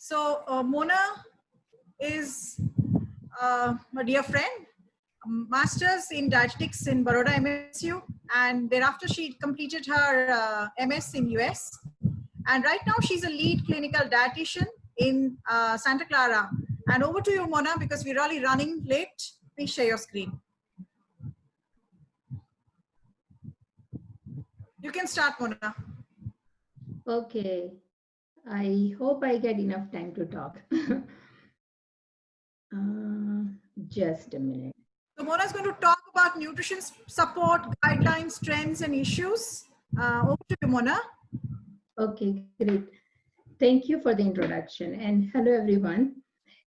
So Mona is a dear friend, master's in dietetics in Baroda MSU, and thereafter she completed her MS in US. And right now she's a lead clinical dietitian in Santa Clara. And over to you, Mona, because we're really running late. Please share your screen. You can start, Mona. Okay. I hope I get enough time to talk. Just a minute. So Mona is going to talk about nutrition support, guidelines, trends, and issues. Over to you, Mona. Okay, great. Thank you for the introduction, and hello everyone.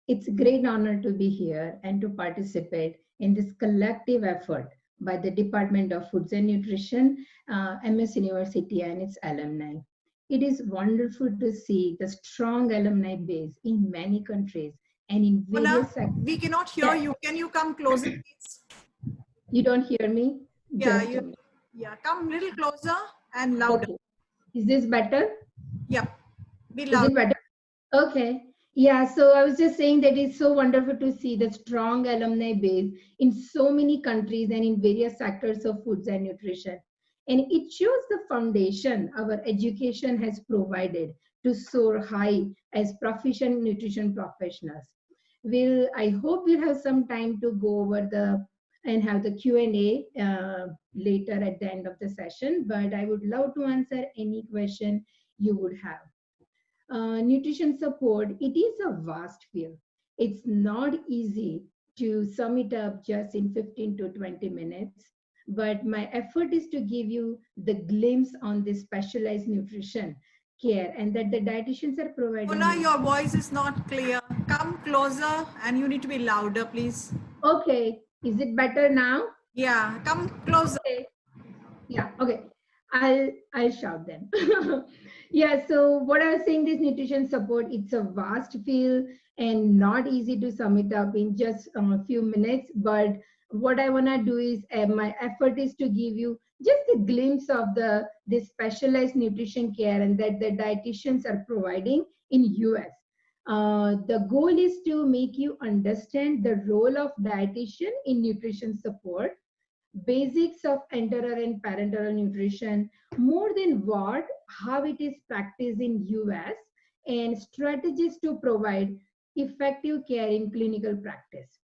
It's a great honor to be here and to participate in this collective effort by the Department of Foods and Nutrition, MS University and its alumni. It is wonderful to see the strong alumni base in many countries and in various sectors. We cannot hear you. Can you come closer, please? You don't hear me? Yeah, come a little closer and louder. Okay. Is this better? Yeah, be loud. Is it better? Okay. Yeah, so I was just saying that it's so wonderful to see the strong alumni base in so many countries and in various sectors of foods and nutrition. And it shows the foundation our education has provided to soar high as proficient nutrition professionals. I hope we'll have some time to go over and have the Q&A later at the end of the session, but I would love to answer any question you would have. Nutrition support, it is a vast field. It's not easy to sum it up just in 15 to 20 minutes, but my effort is to give you the glimpse on this specialized nutrition care and that the dietitians are providing. Mona, your voice is not clear. Come closer and you need to be louder, please. Okay, is it better now? Yeah, come closer. Okay. Yeah, okay. I'll shout then. Yeah, so what I was saying, this nutrition support, it's a vast field and not easy to sum it up in just a few minutes. But what I want to do is my effort is to give you just a glimpse of this specialized nutrition care and that the dietitians are providing in US. The goal is to make you understand the role of dietitian in nutrition support, basics of enteral and parenteral nutrition, more than how it is practiced in US, and strategies to provide effective care in clinical practice.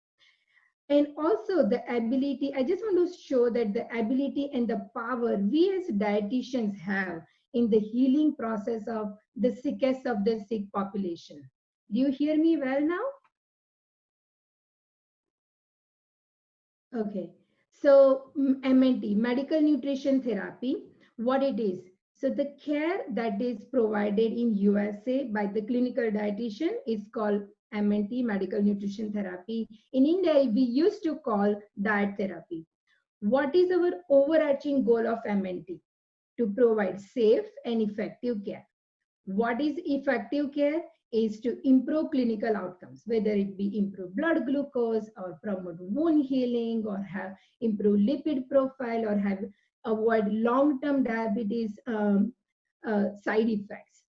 And also the ability, I just want to show that the ability and the power we as dietitians have in the healing process of the sickest of the sick population. Do you hear me well now? Okay. So MNT, medical nutrition therapy, what it is. So the care that is provided in USA by the clinical dietitian is called MNT, medical nutrition therapy. In India, we used to call diet therapy. What is our overarching goal of MNT? To provide safe and effective care. What is effective care? Is to improve clinical outcomes, whether it be improve blood glucose or promote wound healing or have improve lipid profile or have avoid long-term diabetes side effects,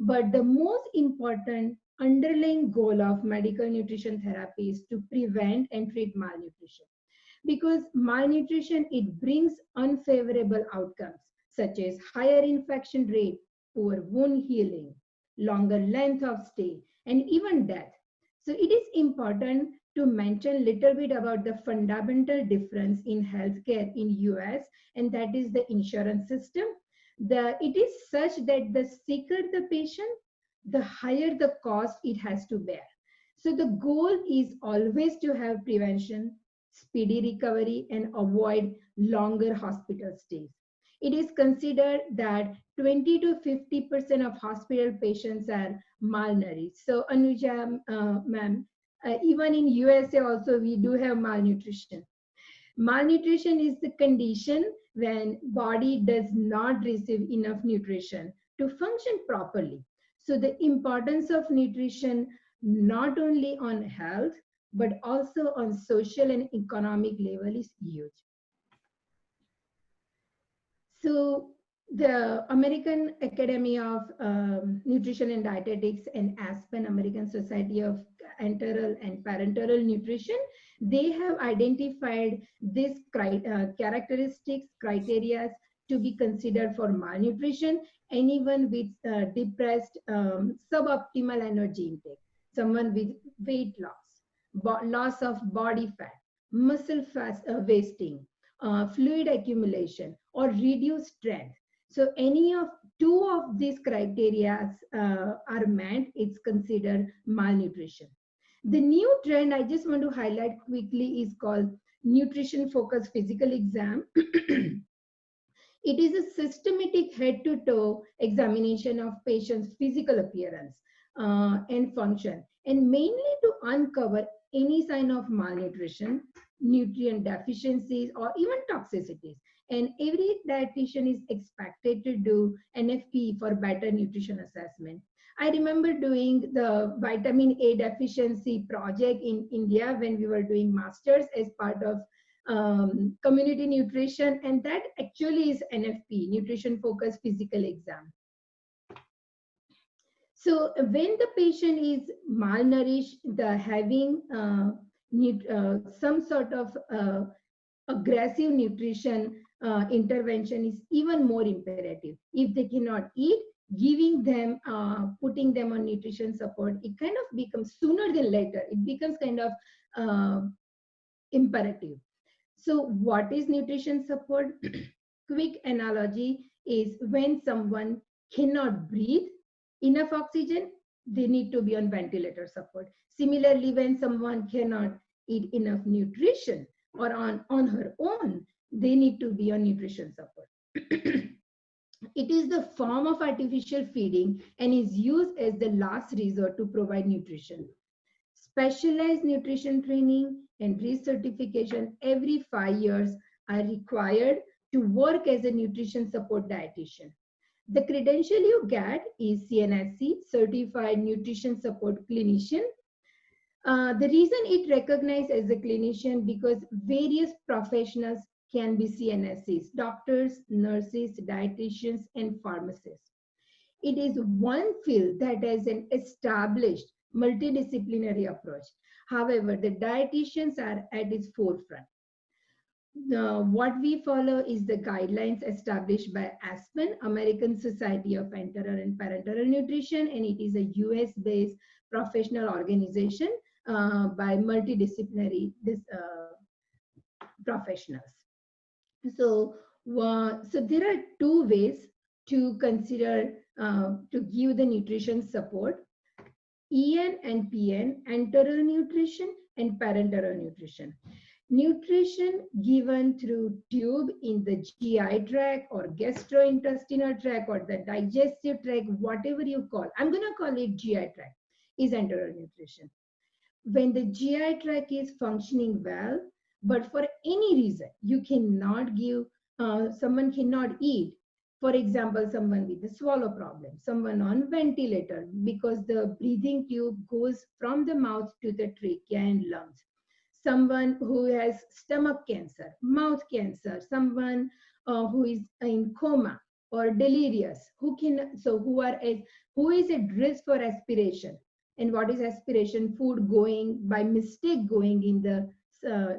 But the most important underlying goal of medical nutrition therapy is to prevent and treat malnutrition. Because malnutrition, it brings unfavorable outcomes such as higher infection rate, poor wound healing, longer length of stay, and even death. So it is important to mention a little bit about the fundamental difference in healthcare in US, and that is the insurance system. It is such that the sicker the patient, the higher the cost it has to bear. So the goal is always to have prevention, speedy recovery, and avoid longer hospital stays. It is considered that 20 to 50% of hospital patients are malnourished. So Anuja, ma'am, even in USA also we do have malnutrition. Malnutrition is the condition when body does not receive enough nutrition to function properly. So the importance of nutrition not only on health but also on social and economic level is huge. So The American Academy of Nutrition and Dietetics and ASPEN, American Society of Enteral and Parenteral Nutrition, they have identified these characteristics, criteria to be considered for malnutrition. Anyone with depressed suboptimal energy intake, someone with weight loss, loss of body fat, muscle wasting, fluid accumulation, or reduced strength. So any of two of these criteria are met, it's considered malnutrition. The new trend I just want to highlight quickly is called nutrition focused physical exam. It is a systematic head to toe examination of patients' physical appearance and function, and mainly to uncover any sign of malnutrition, nutrient deficiencies, or even toxicities. And every dietitian is expected to do NFP for better nutrition assessment. I remember doing the vitamin A deficiency project in India when we were doing masters as part of community nutrition, and that actually is NFP, nutrition focused physical exam. So when the patient is malnourished, the having some sort of aggressive nutrition intervention is even more imperative. If they cannot eat, giving them, putting them on nutrition support, it kind of becomes sooner than later. It becomes kind of imperative. So what is nutrition support? Quick analogy is when someone cannot breathe enough oxygen, they need to be on ventilator support. Similarly, when someone cannot eat enough nutrition or on her own, they need to be on nutrition support. It is the form of artificial feeding and is used as the last resort to provide nutrition. Specialized nutrition training and recertification every 5 years are required to work as a nutrition support dietitian. The credential you get is CNSC, Certified Nutrition Support Clinician. The reason it recognized as a clinician because various professionals can be CNSCs, doctors, nurses, dietitians, and pharmacists. It is one field that has an established multidisciplinary approach. However, the dietitians are at its forefront. What we follow is the guidelines established by ASPEN, American Society of Enteral and Parenteral Nutrition, and it is a US-based professional organization by multidisciplinary professionals. So there are two ways to consider to give the nutrition support: EN and PN, enteral nutrition and parenteral nutrition. Nutrition given through tube in the GI tract or gastrointestinal tract or the digestive tract, whatever you call, I'm going to call it GI tract, is enteral nutrition. When the GI tract is functioning well, but for any reason, you cannot give, someone cannot eat. For example, someone with a swallow problem, someone on ventilator because the breathing tube goes from the mouth to the trachea and lungs. Someone who has stomach cancer, mouth cancer, someone who is in coma or delirious, who is at risk for aspiration. And what is aspiration? Food going by mistake going in the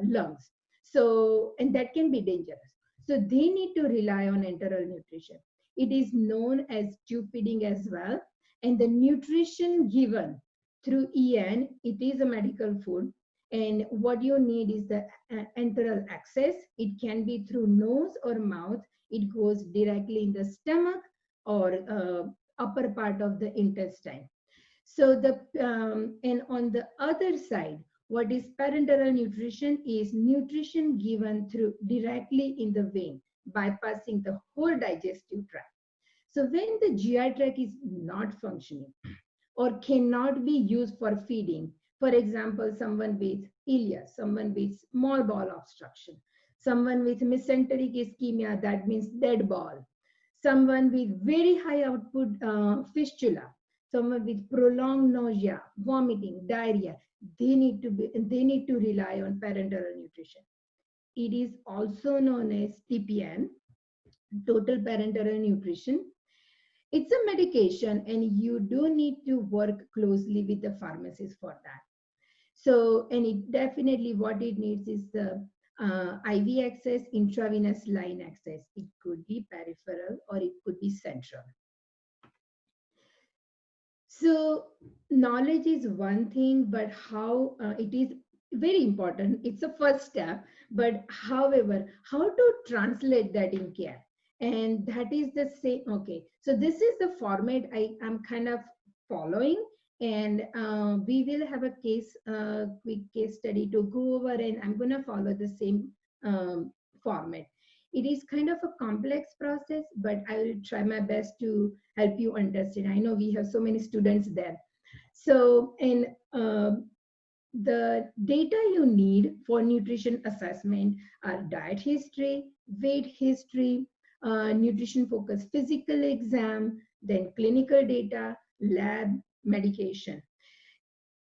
lungs. So, and that can be dangerous. So they need to rely on enteral nutrition. It is known as tube feeding as well. And the nutrition given through EN, it is a medical food. And what you need is the enteral access. It can be through nose or mouth. It goes directly in the stomach or upper part of the intestine. So and on the other side, what is parenteral nutrition is nutrition given through directly in the vein, bypassing the whole digestive tract. So when the GI tract is not functioning or cannot be used for feeding, for example, someone with ileus, someone with small bowel obstruction, someone with mesenteric ischemia, that means dead bowel, someone with very high output fistula, someone with prolonged nausea, vomiting, diarrhea, they need to rely on parenteral nutrition. It is also known as TPN, total parenteral nutrition. It's a medication and you do need to work closely with the pharmacist for that. So, and it definitely what it needs is the IV access, intravenous line access. It could be peripheral or it could be central. So knowledge is one thing, but how it is very important. It's a first step, but however, how to translate that in care? And that is the same. Okay, so this is the format I am kind of following, and we will have a quick case study to go over, and I'm going to follow the same format. It is kind of a complex process, but I will try my best to help you understand. I know we have so many students there. So, and the data you need for nutrition assessment are diet history, weight history, nutrition focused physical exam, then clinical data, lab, medication.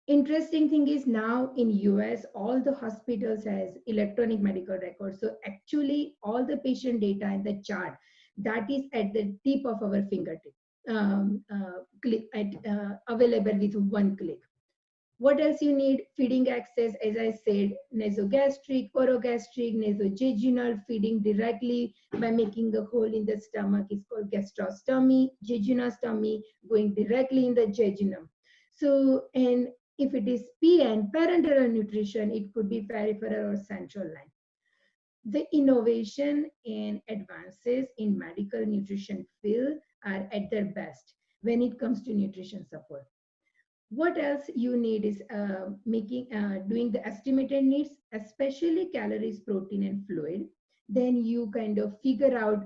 Interesting thing is now in US, all the hospitals has electronic medical records. So actually all the patient data and the chart that is at the tip of our fingertip, available with one click. What else you need? Feeding access, as I said, nasogastric, orogastric, nasojejunal, feeding directly by making a hole in the stomach is called gastrostomy, jejunostomy, going directly in the jejunum. So, and if it is PN, parenteral nutrition, it could be peripheral or central line. The innovation and advances in medical nutrition field are at their best when it comes to nutrition support. What else you need is doing the estimated needs, especially calories, protein, and fluid. Then you kind of figure out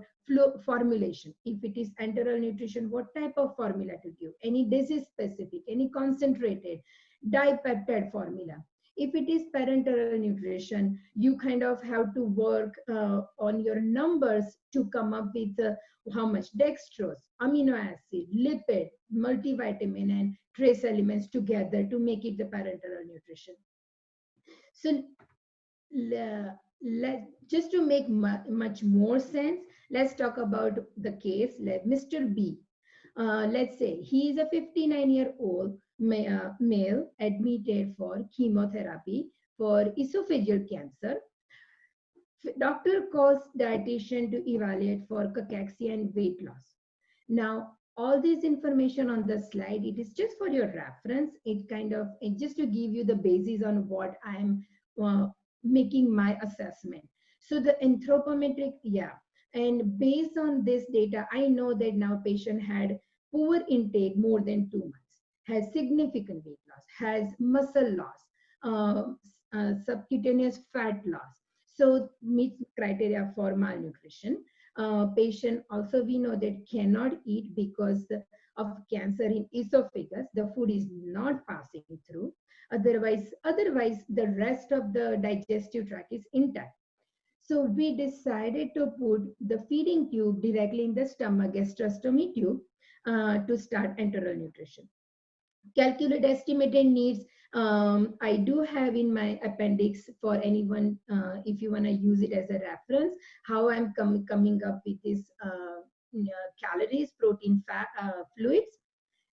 formulation. If it is enteral nutrition, what type of formula to give? Any disease specific, any concentrated, dipeptide formula. If it is parenteral nutrition, you kind of have to work on your numbers to come up with how much dextrose, amino acid, lipid, multivitamin, and trace elements together to make it the parenteral nutrition. So just to make much more sense, let's talk about the case. Mr. B. Let's say he is a 59-year-old male admitted for chemotherapy for esophageal cancer. Doctor calls dietitian to evaluate for cachexia and weight loss. Now, all this information on the slide, it is just for your reference. It just to give you the basis on what I'm making my assessment. So the anthropometric, and based on this data, I know that now patient had poor intake more than 2 months, has significant weight loss, has muscle loss, subcutaneous fat loss. So meets criteria for malnutrition. Patient also we know that cannot eat because of cancer in esophagus. The food is not passing through. Otherwise the rest of the digestive tract is intact. So we decided to put the feeding tube directly in the stomach, gastrostomy tube, to start enteral nutrition. Calculate estimated needs. I do have in my appendix for anyone, if you want to use it as a reference, how I'm coming up with this calories, protein, fat, fluids.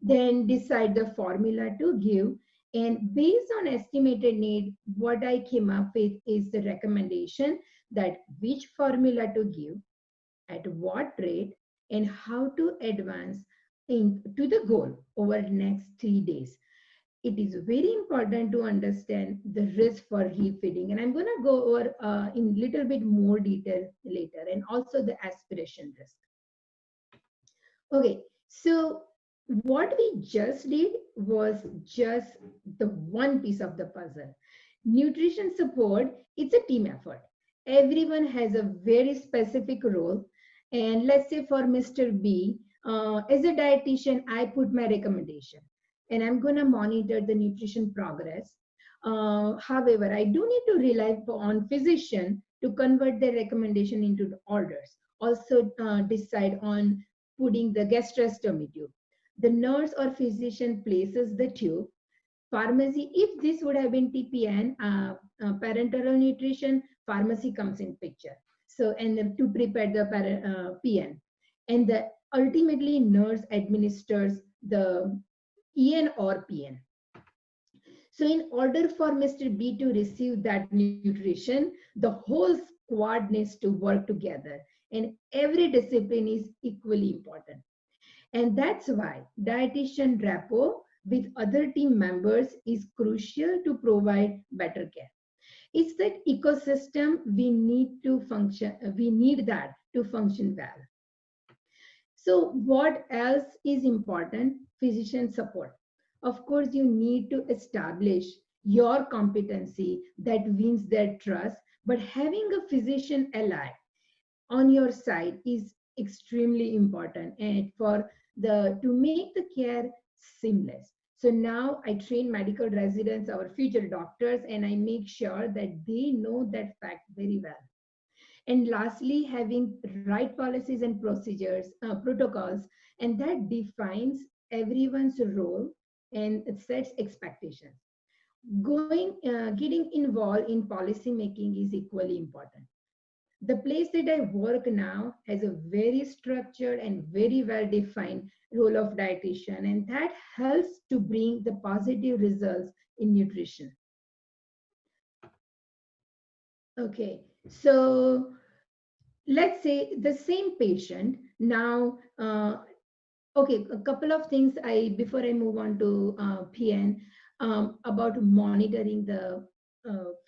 Then decide the formula to give. And based on estimated need, what I came up with is the recommendation that which formula to give, at what rate, and how to advance to the goal over the next 3 days. It is very important to understand the risk for refeeding. And I'm going to go over in little bit more detail later, and also the aspiration risk. Okay, so what we just did was just the one piece of the puzzle. Nutrition support, it's a team effort. Everyone has a very specific role. And let's say for Mr. B, as a dietitian, I put my recommendation and I'm going to monitor the nutrition progress. However, I do need to rely on physician to convert their recommendation into the orders. Also decide on putting the gastrostomy tube. The nurse or physician places the tube. Pharmacy, if this would have been TPN, parenteral nutrition, pharmacy comes in picture. So, and then to prepare the PN. And the ultimately nurse administers the EN or PN. So in order for Mr. B to receive that nutrition, the whole squad needs to work together, and every discipline is equally important. And that's why dietitian rapport with other team members is crucial to provide better care. It's that ecosystem we need to function, we need that to function well. So what else is important? Physician support. Of course, you need to establish your competency that wins their trust, but having a physician ally on your side is extremely important and for the to make the care seamless. So now I train medical residents, our future doctors, and I make sure that they know that fact very well. And lastly, having right policies and procedures, protocols, and that defines everyone's role and it sets expectations. Getting involved in policy making is equally important. The place that I work now has a very structured and very well defined role of dietitian, and that helps to bring the positive results in nutrition. Okay, so let's say the same patient now. Okay, a couple of things I before I move on to PN about monitoring the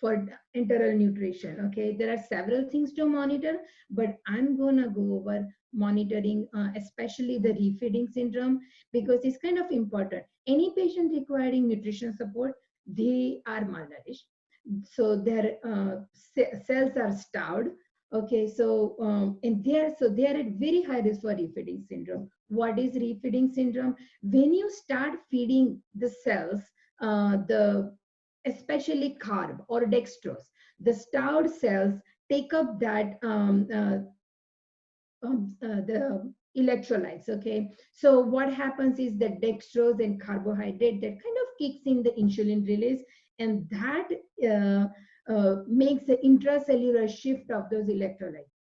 for enteral nutrition. Okay, there are several things to monitor, but I'm gonna go over monitoring, especially the refeeding syndrome, because it's kind of important. Any patient requiring nutrition support, they are malnourished, so their cells are starved. Okay, so and they are at very high risk for refeeding syndrome. What is refeeding syndrome? When you start feeding the cells, the especially carb or dextrose, the starved cells take up that the electrolytes. Okay, so what happens is that dextrose and carbohydrate that kind of kicks in the insulin release, and that makes the intracellular shift of those electrolytes,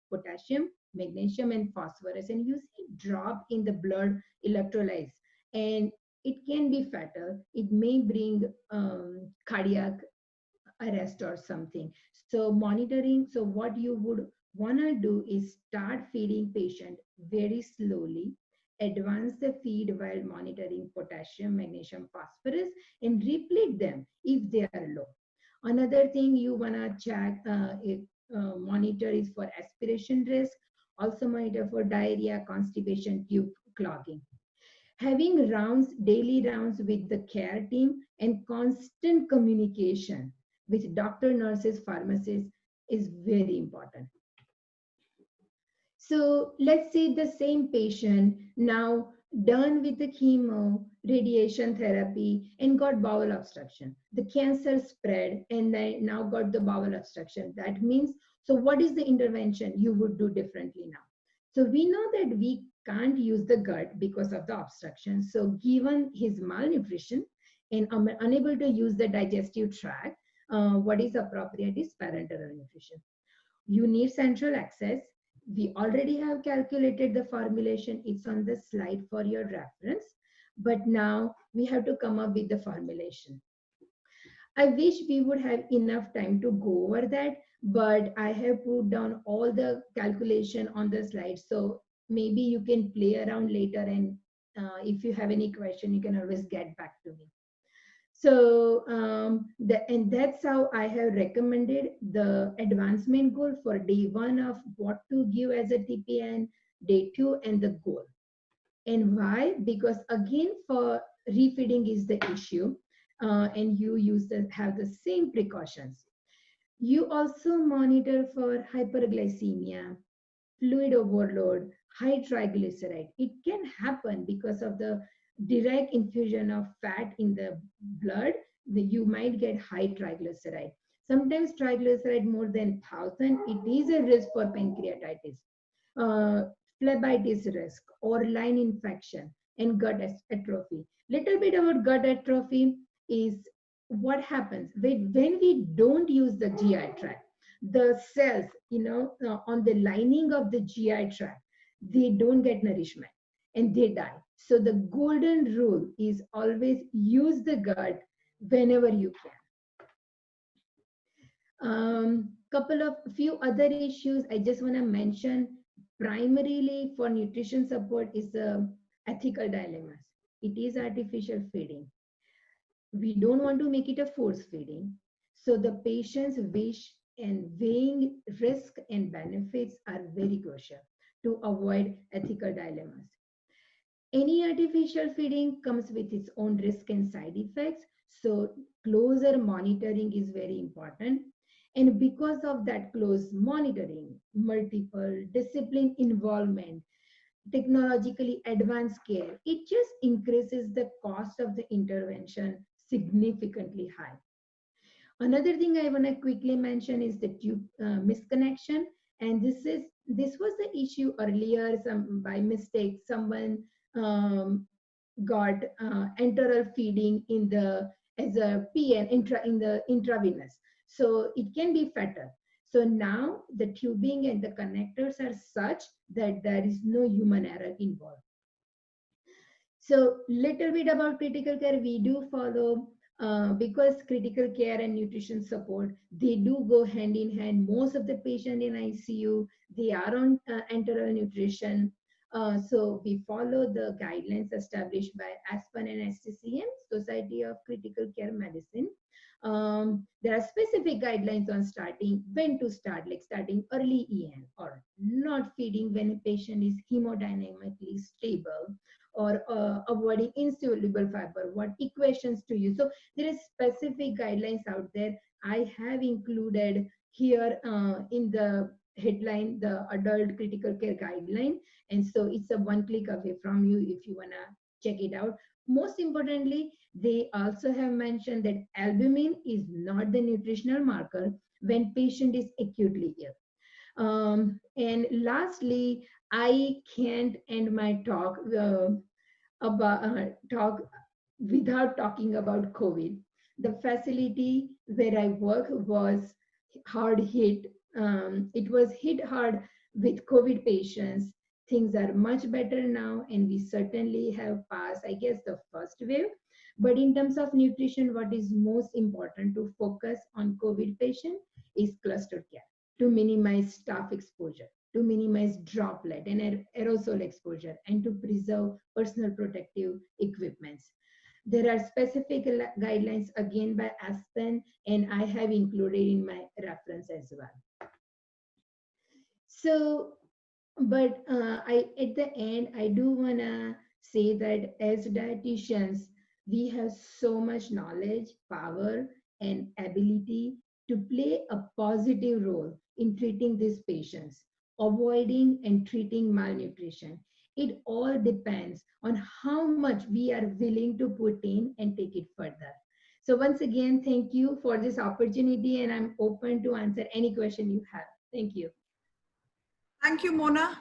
potassium, magnesium, and phosphorus, and you see drop in the blood electrolytes, and it can be fatal. It may bring cardiac arrest or something. So monitoring, so what you would want to do is start feeding patient very slowly, advance the feed while monitoring potassium, magnesium, phosphorus, and replete them if they are low. Another thing you want to check, monitor is for aspiration risk, also monitor for diarrhea, constipation, tube clogging. Having rounds, daily rounds with the care team and constant communication with doctor, nurses, pharmacists is very important. So let's say the same patient now done with the chemo, radiation therapy, and got bowel obstruction. The cancer spread and they now got the bowel obstruction. That means, so what is the intervention you would do differently now? So we know that we can't use the gut because of the obstruction. So given his malnutrition and unable to use the digestive tract, what is appropriate is parenteral nutrition. You need central access. We already have calculated the formulation. It's on the slide for your reference. But now we have to come up with the formulation. I wish we would have enough time to go over that, but I have put down all the calculation on the slide. So maybe you can play around later, and if you have any question, you can always get back to me. So, and that's how I have recommended the advancement goal for day 1 of what to give as a TPN, day 2, and the goal. And why? Because again, for refeeding is the issue, and you have the same precautions. You also monitor for hyperglycemia, fluid overload, high triglyceride. It can happen because of the direct infusion of fat in the blood. You might get high triglyceride. Sometimes triglyceride more than 1,000. It is a risk for pancreatitis, phlebitis risk, or line infection, and gut atrophy. Little bit about gut atrophy is what happens when we don't use the GI tract. the cells, on the lining of the GI tract, they don't get nourishment and they die. So the golden rule is always use the gut whenever you can. Few other issues I just want to mention. Primarily for nutrition support is the ethical dilemmas. It is artificial feeding. We don't want to make it a force feeding. So the patient's wish and weighing risk and benefits are very crucial to avoid ethical dilemmas. Any artificial feeding comes with its own risk and side effects. So closer monitoring is very important. And because of that close monitoring, multiple discipline involvement, technologically advanced care, it just increases the cost of the intervention significantly high. Another thing I want to quickly mention is the tube misconnection, and this was the issue earlier. Some by mistake, someone got enteral feeding in the as a PN in the intravenous, so it can be fatal. So now the tubing and the connectors are such that there is no human error involved. So little bit about critical care we do follow, because critical care and nutrition support, they do go hand in hand. Most of the patient in ICU, they are on enteral nutrition. So we follow the guidelines established by ASPEN and SCCM, Society of Critical Care Medicine. There are specific guidelines on when to start, like starting early EN or not feeding when a patient is hemodynamically stable, or avoiding insoluble fiber, what equations to use. So there is specific guidelines out there. I have included here in the headline the adult critical care guideline, and so it's a one click away from you if you want to check it out. Most importantly, they also have mentioned that albumin is not the nutritional marker when patient is acutely ill. And lastly, I can't end my talk without talking about COVID. The facility where I work was hard hit. It was hit hard with COVID patients. Things are much better now, and we certainly have passed, I guess, the first wave. But in terms of nutrition, what is most important to focus on COVID patient is cluster care to minimize staff exposure, to minimize droplet and aerosol exposure, and to preserve personal protective equipments. There are specific guidelines again by ASPEN, and I have included in my reference as well. So, but at the end, I do want to say that as dietitians, we have so much knowledge, power, and ability to play a positive role in treating these patients, avoiding and treating malnutrition. It all depends on how much we are willing to put in and take it further. So once again, thank you for this opportunity, and I'm open to answer any question you have. Thank you. Thank you, Mona.